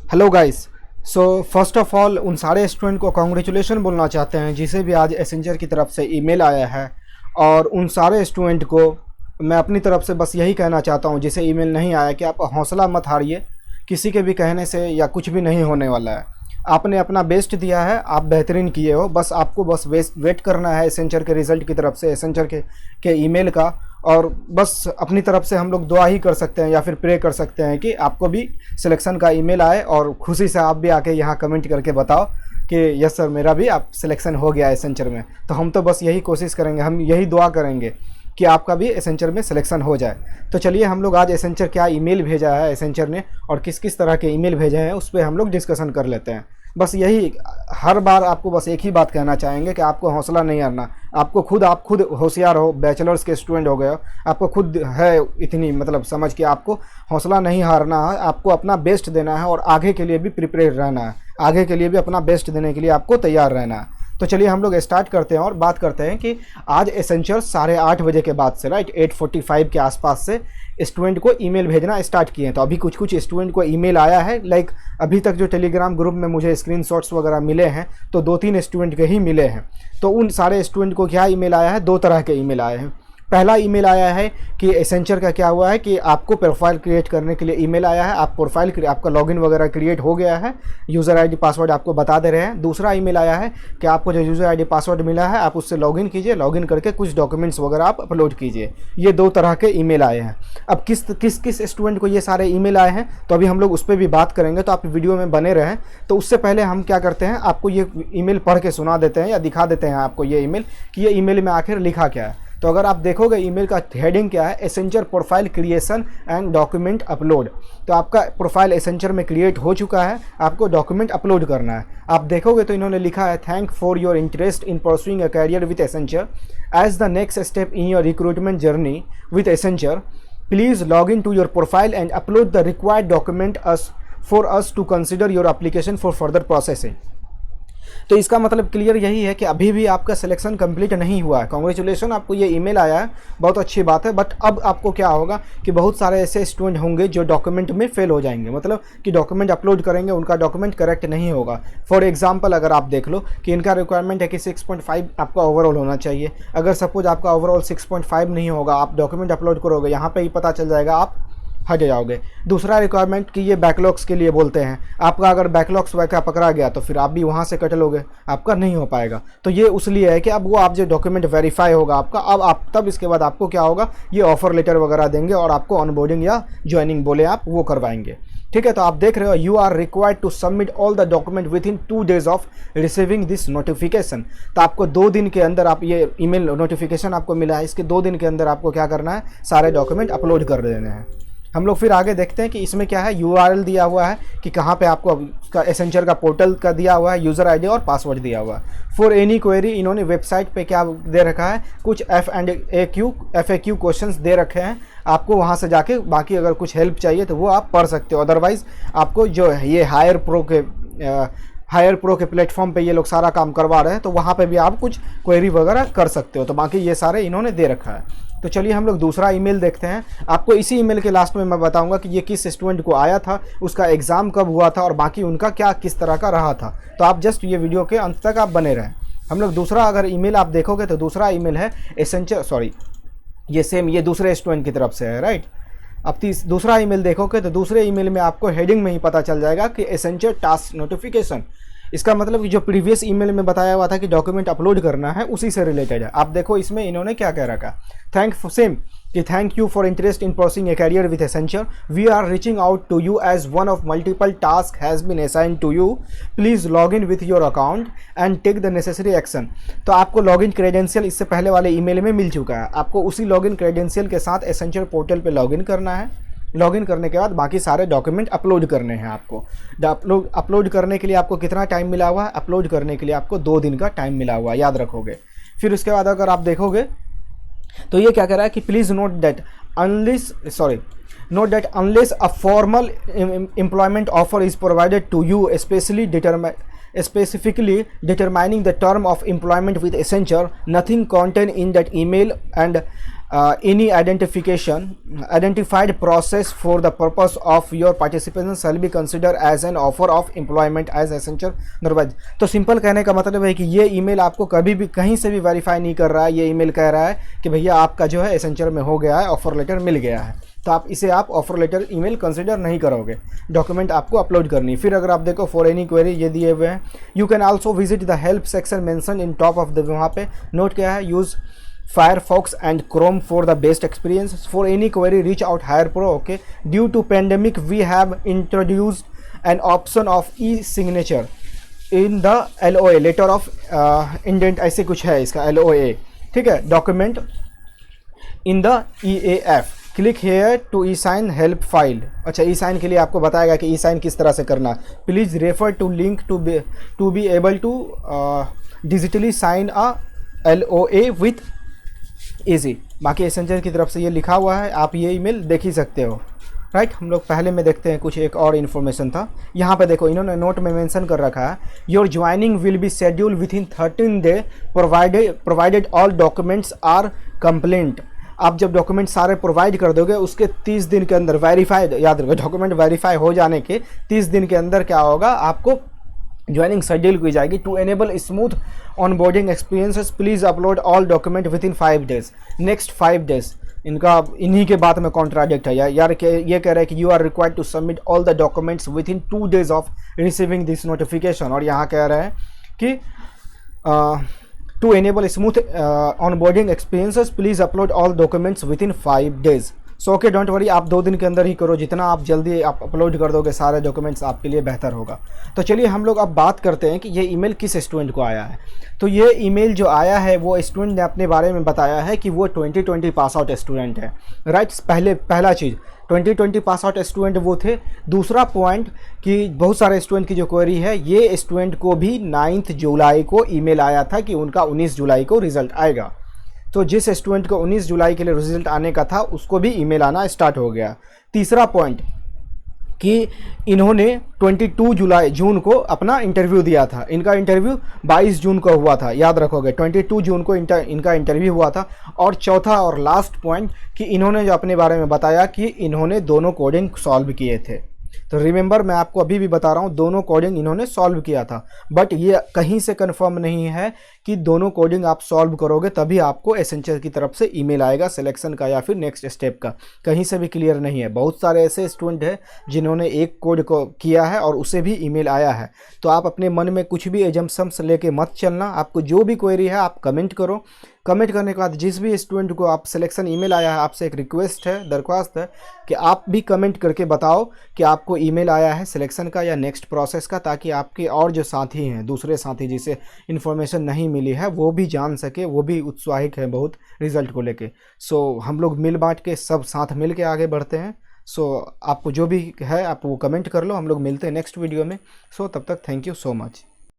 Hello guys. So first of all उन सारे student को कॉन्ग्रेचुलेशन बोलना चाहते हैं जिसे भी आज एसेंजर की तरफ से ईमेल आया है। और उन सारे स्टूडेंट को मैं अपनी तरफ से बस यही कहना चाहता हूं जिसे ईमेल नहीं आया कि आप हौसला मत हारिए। किसी के भी कहने से या कुछ भी नहीं होने वाला है। आपने अपना बेस्ट दिया है, आप बेहतरीन किए हो। बस आपको बस वेट करना है एसेंजर के रिज़ल्ट की तरफ से, एसेंजर के ईमेल का। और बस अपनी तरफ से हम लोग दुआ ही कर सकते हैं या फिर प्रे कर सकते हैं कि आपको भी सिलेक्शन का ईमेल आए और खुशी से आप भी आके यहाँ कमेंट करके बताओ कि यस सर मेरा भी आप सिलेक्शन हो गया एसेंचर में। तो हम तो बस यही कोशिश करेंगे, हम यही दुआ करेंगे कि आपका भी एसेंचर में सिलेक्शन हो जाए। तो चलिए हम लोग आज एसेंचर क्या ईमेल भेजा है एसेंचर ने और किस किस तरह के ईमेल भेजे हैं उस पर हम लोग डिस्कशन कर लेते हैं। बस यही हर बार आपको बस एक ही बात कहना चाहेंगे कि आपको हौसला नहीं हारना। आप खुद होशियार हो, बैचलर्स के स्टूडेंट हो गए हो, आपको खुद है इतनी मतलब समझ के आपको हौसला नहीं हारना है। आपको अपना बेस्ट देना है और आगे के लिए भी प्रिपेयर रहना है, आगे के लिए भी अपना बेस्ट देने के लिए आपको तैयार रहना है। तो चलिए हम लोग स्टार्ट करते हैं और बात करते हैं कि आज एसेंचर 8:30 बजे के बाद से राइट 8:45 के आसपास से स्टूडेंट को ईमेल भेजना स्टार्ट किए हैं। तो अभी कुछ स्टूडेंट को ईमेल आया है। लाइक अभी तक जो टेलीग्राम ग्रुप में मुझे स्क्रीनशॉट्स वगैरह मिले हैं तो 2-3 स्टूडेंट के ही मिले हैं। तो उन सारे स्टूडेंट को क्या ईमेल आया है, 2 तरह के ईमेल आए हैं। पहला ईमेल आया है कि एसेंचर का क्या हुआ है कि आपको प्रोफाइल क्रिएट करने के लिए ईमेल आया है। आप प्रोफाइल आपका लॉगिन वगैरह क्रिएट हो गया है, यूज़र आईडी पासवर्ड आपको बता दे रहे हैं। दूसरा ईमेल आया है कि आपको जो यूज़र आईडी पासवर्ड मिला है आप उससे लॉगिन कीजिए, लॉगिन करके कुछ डॉक्यूमेंट्स वगैरह आप अपलोड कीजिए। ये 2 तरह के ईमेल आए हैं। अब किस स्टूडेंट को ये सारे ईमेल आए हैं तो अभी हम लोग उस पर भी बात करेंगे, तो आप वीडियो में बने रहें। तो उससे पहले हम क्या करते हैं, आपको ये ईमेल पढ़ के सुना देते हैं या दिखा देते हैं आपको ये ईमेल कि ये ईमेल में आखिर लिखा क्या है। तो अगर आप देखोगे ईमेल का हेडिंग क्या है, Accenture profile creation and document upload. तो आपका प्रोफाइल एसेंचर में क्रिएट हो चुका है, आपको डॉक्यूमेंट अपलोड करना है। आप देखोगे तो इन्होंने लिखा है thank for your interest in pursuing a career with Accenture as the next step in your recruitment journey with Accenture please log in to your profile and upload the required document for us to consider your application for further processing. तो इसका मतलब clear यही है कि अभी भी आपका selection complete नहीं हुआ है। कांग्रेचुलेशन, आपको ये ईमेल आया है, बहुत अच्छी बात है। बट अब आपको क्या होगा कि बहुत सारे ऐसे स्टूडेंट होंगे जो डॉक्यूमेंट में फेल हो जाएंगे, मतलब कि डॉक्यूमेंट अपलोड करेंगे उनका डॉक्यूमेंट करेक्ट नहीं होगा। फॉर एग्जांपल अगर आप देख लो कि इनका रिक्वायरमेंट है कि 6.5 आपका ओवरऑल होना चाहिए। अगर सपोज आपका ओवरऑल 6.5 नहीं होगा, आप डॉक्यूमेंट अपलोड करोगे, यहाँ पर ही पता चल जाएगा आप हट जाओगे। दूसरा रिक्वायरमेंट कि ये बैकलॉग्स के लिए बोलते हैं, आपका अगर बैकलॉग्स वगैरह पकड़ा गया तो फिर आप भी वहाँ से कट लोगे, आपका नहीं हो पाएगा। तो ये उसलिए है कि अब वो आप जो डॉक्यूमेंट वेरीफाई होगा आपका, अब आप तब इसके बाद आपको क्या होगा, ये ऑफर लेटर वगैरह देंगे और आपको ऑनबोर्डिंग या ज्वाइनिंग बोले आप वो करवाएंगे। ठीक है, तो आप देख रहे हो you are required to submit all the document within 2 days of receiving this notification. तो आपको 2 दिन के अंदर आप ये ईमेल नोटिफिकेशन आपको मिला है, इसके 2 दिन के अंदर आपको क्या करना है, सारे डॉक्यूमेंट अपलोड कर देने हैं। हम लोग फिर आगे देखते हैं कि इसमें क्या है, यूआरएल दिया हुआ है कि कहाँ पे आपको उसका एसेंचर का पोर्टल का दिया हुआ है, यूज़र आईडी और पासवर्ड दिया हुआ है। फॉर एनी क्वेरी इन्होंने वेबसाइट पे क्या दे रखा है, कुछ FAQ क्वेश्चंस दे रखे हैं। आपको वहाँ से जाके बाकी अगर कुछ हेल्प चाहिए तो वो आप पढ़ सकते हो। अदरवाइज़ आपको जो है ये हायर प्रो के प्लेटफॉर्म पे ये लोग सारा काम करवा रहे हैं, तो वहाँ पे भी आप कुछ क्वेरी वगैरह कर सकते हो। तो बाकी ये सारे इन्होंने दे रखा है। तो चलिए हम लोग दूसरा ईमेल देखते हैं। आपको इसी ईमेल के लास्ट में मैं बताऊंगा कि ये किस स्टूडेंट को आया था, उसका एग्ज़ाम कब हुआ था और बाकी उनका क्या किस तरह का रहा था। तो आप जस्ट ये वीडियो के अंत तक आप बने रहें। हम लोग दूसरा अगर ईमेल आप देखोगे तो दूसरा ईमेल है ये दूसरे स्टूडेंट की तरफ से है राइट। अब दूसरा ईमेल देखोगे तो दूसरे ईमेल में आपको हेडिंग में ही पता चल जाएगा कि एसेंचर टास्क नोटिफिकेशन। इसका मतलब कि जो प्रीवियस ईमेल में बताया हुआ था कि डॉक्यूमेंट अपलोड करना है उसी से रिलेटेड है। आप देखो इसमें इन्होंने क्या कह रखा, thank you for interest in pursuing a career with Accenture. We are reaching out to you as one of multiple task has been assign to you. Please log in with your account and take the necessary action. तो आपको login credential इससे पहले वाले email में मिल चुका है। आपको उसी लॉगिन क्रेडेंशियल के साथ एसेंचर पोर्टल पर लॉगिन करना है। लॉगिन करने के बाद बाकी सारे डॉक्यूमेंट अपलोड करने हैं आपको। अपलोड करने के लिए आपको कितना टाइम मिला हुआ है, अपलोड करने के लिए आपको 2 दिन का टाइम मिला हुआ है, याद रखोगे। फिर उसके बाद अगर आप देखोगे तो ये क्या कह रहा है कि please note that unless a formal employment offer is provided to you specifically determining the term of employment with Accenture, nothing contained in that email and any identified process for the purpose of your participation shall be considered as an offer of employment as Accenture otherwise। तो simple कहने का मतलब है कि ये email आपको कभी भी कहीं से भी वेरीफाई नहीं कर रहा है। ये ईमेल कह रहा है कि भैया आपका जो है एसेंचर में हो गया है, ऑफर लेटर मिल गया है, तो आप इसे आप ऑफर लेटर ईमेल कंसिडर नहीं करोगे। डॉक्यूमेंट आपको अपलोड करनी। फिर अगर आप देखो फॉर एनी क्वेरी ये दिए हुए हैं, you can also visit the help section mention in top of the, वहाँ पे नोट क्या है, use Firefox and Chrome for the best experience. For any query, reach out HirePro. Okay. Due to pandemic, we have introduced an option of e-signature in the LOA, letter of indent, ऐसे कुछ है इसका LOA, ठीक है, document in the EAF. Click here to e-sign help file. अच्छा, e-sign के लिए आपको बताएगा कि e-sign किस तरह से करना। Please refer to link to be able to digitally sign a LOA with easy. बाकी एसेंचर की तरफ से ये लिखा हुआ है, आप ये ईमेल देख ही सकते हो, राइट। हम लोग पहले में देखते हैं कुछ एक और इन्फॉर्मेशन था। यहाँ पे देखो इन्होंने नोट में मेंशन कर रखा है, your joining will be schedule within 13 day provided all documents are complete. आप जब डॉक्यूमेंट सारे प्रोवाइड कर दोगे उसके 30 दिन के अंदर वेरीफाइड, याद रखो डॉक्यूमेंट वेरीफाई हो जाने के 30 दिन के अंदर क्या होगा, आपको ज्वाइनिंग शेड्यूल की जाएगी। To enable smooth onboarding experiences please upload all document within 5 days. Next 5 days इनका इन्हीं के बात में कॉन्ट्राडिक्ट है यार ये कह रहे हैं कि you are required to submit all the documents within 2 days of receiving this notification, और यहाँ कह रहे हैं कि to enable smooth onboarding experiences please upload all documents within 5 days. So okay, don't worry, आप 2 दिन के अंदर ही करो, जितना आप जल्दी आप अपलोड कर दोगे सारे डॉक्यूमेंट्स आपके लिए बेहतर होगा। तो चलिए हम लोग अब बात करते हैं कि ये ईमेल किस स्टूडेंट को आया है। तो ये ईमेल जो आया है वो स्टूडेंट ने अपने बारे में बताया है कि वो 2020 पास आउट स्टूडेंट है, राइट। पहला चीज़ 2020 पास आउट स्टूडेंट वो थे। दूसरा पॉइंट कि बहुत सारे स्टूडेंट की जो क्वेरी है, ये स्टूडेंट को भी 9 जुलाई को ईमेल आया था कि उनका 19 जुलाई को रिजल्ट आएगा। तो जिस स्टूडेंट को 19 जुलाई के लिए रिजल्ट आने का था उसको भी ईमेल आना स्टार्ट हो गया। तीसरा पॉइंट कि इन्होंने 22 जून को अपना इंटरव्यू दिया था। इनका इंटरव्यू 22 जून को हुआ था, याद रखोगे 22 जून को इनका इंटरव्यू हुआ था। और चौथा और लास्ट पॉइंट कि इन्होंने जो अपने बारे में बताया कि इन्होंने दोनों कोडिंग सॉल्व किए थे। तो रिमेंबर, मैं आपको अभी भी बता रहा हूँ, दोनों कोडिंग इन्होंने सॉल्व किया था, बट ये कहीं से कंफर्म नहीं है कि दोनों कोडिंग आप सॉल्व करोगे तभी आपको एसेंचर की तरफ से ईमेल आएगा सिलेक्शन का या फिर नेक्स्ट स्टेप का, कहीं से भी क्लियर नहीं है। बहुत सारे ऐसे स्टूडेंट हैं जिन्होंने एक कोड को किया है और उसे भी ईमेल आया है। तो आप अपने मन में कुछ भी एजम्पशंस लेके मत चलना। आपको जो भी क्वेरी है आप कमेंट करो। कमेंट करने के बाद जिस भी स्टूडेंट को आप सिलेक्शन ईमेल आया है, आपसे एक रिक्वेस्ट है, दरख्वास्त है कि आप भी कमेंट करके बताओ कि आपको ईमेल आया है सिलेक्शन का या नेक्स्ट प्रोसेस का, ताकि आपके और जो साथी हैं, दूसरे साथी जिसे इन्फॉर्मेशन नहीं मिली है, वो भी जान सके, वो भी उत्साहित है बहुत रिज़ल्ट को लेके। सो हम लोग मिल बांट के सब साथ मिल के आगे बढ़ते हैं। सो आपको जो भी है आप वो कमेंट कर लो। हम लोग मिलते हैं नेक्स्ट वीडियो में। सो तब तक थैंक यू सो मच।